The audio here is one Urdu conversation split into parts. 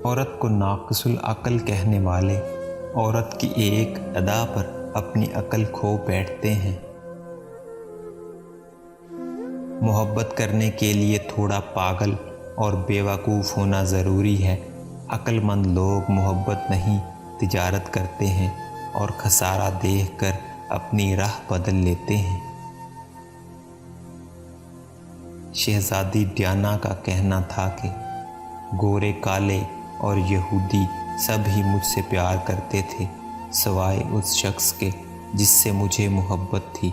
عورت کو ناقص العقل کہنے والے عورت کی ایک ادا پر اپنی عقل کھو بیٹھتے ہیں۔ محبت کرنے کے لیے تھوڑا پاگل اور بیوقوف ہونا ضروری ہے۔ عقل مند لوگ محبت نہیں تجارت کرتے ہیں اور خسارہ دیکھ کر اپنی راہ بدل لیتے ہیں۔ شہزادی ڈیانا کا کہنا تھا کہ گورے کالے اور یہودی سب ہی مجھ سے پیار کرتے تھے سوائے اس شخص کے جس سے مجھے محبت تھی۔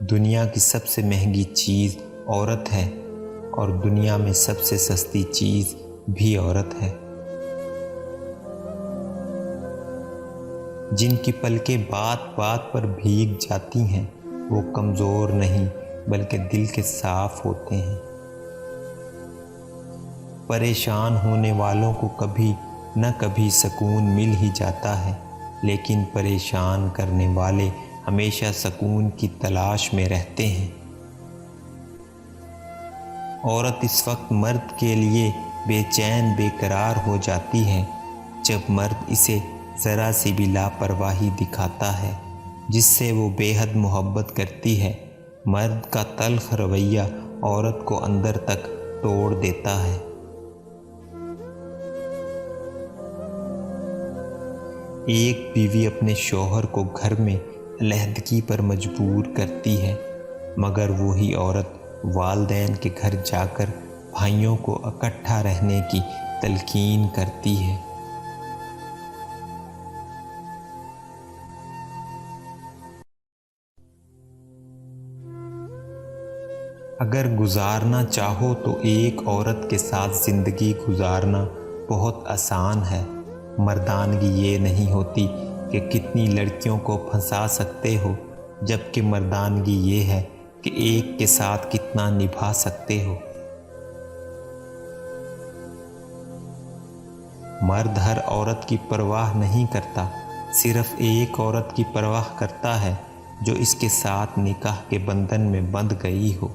دنیا کی سب سے مہنگی چیز عورت ہے اور دنیا میں سب سے سستی چیز بھی عورت ہے۔ جن کی پلکیں بات بات پر بھیگ جاتی ہیں وہ کمزور نہیں بلکہ دل کے صاف ہوتے ہیں۔ پریشان ہونے والوں کو کبھی نہ کبھی سکون مل ہی جاتا ہے، لیکن پریشان کرنے والے ہمیشہ سکون کی تلاش میں رہتے ہیں۔ عورت اس وقت مرد کے لیے بے چین بے قرار ہو جاتی ہے جب مرد اسے ذرا سی بھی لاپرواہی دکھاتا ہے جس سے وہ بے حد محبت کرتی ہے۔ مرد کا تلخ رویہ عورت کو اندر تک توڑ دیتا ہے۔ ایک بیوی اپنے شوہر کو گھر میں علیحدگی پر مجبور کرتی ہے، مگر وہی عورت والدین کے گھر جا کر بھائیوں کو اکٹھا رہنے کی تلقین کرتی ہے۔ اگر گزارنا چاہو تو ایک عورت کے ساتھ زندگی گزارنا بہت آسان ہے۔ مردانگی یہ نہیں ہوتی کہ کتنی لڑکیوں کو پھنسا سکتے ہو، جبکہ مردانگی یہ ہے کہ ایک کے ساتھ کتنا نبھا سکتے ہو۔ مرد ہر عورت کی پرواہ نہیں کرتا، صرف ایک عورت کی پرواہ کرتا ہے جو اس کے ساتھ نکاح کے بندھن میں بندھ گئی ہو۔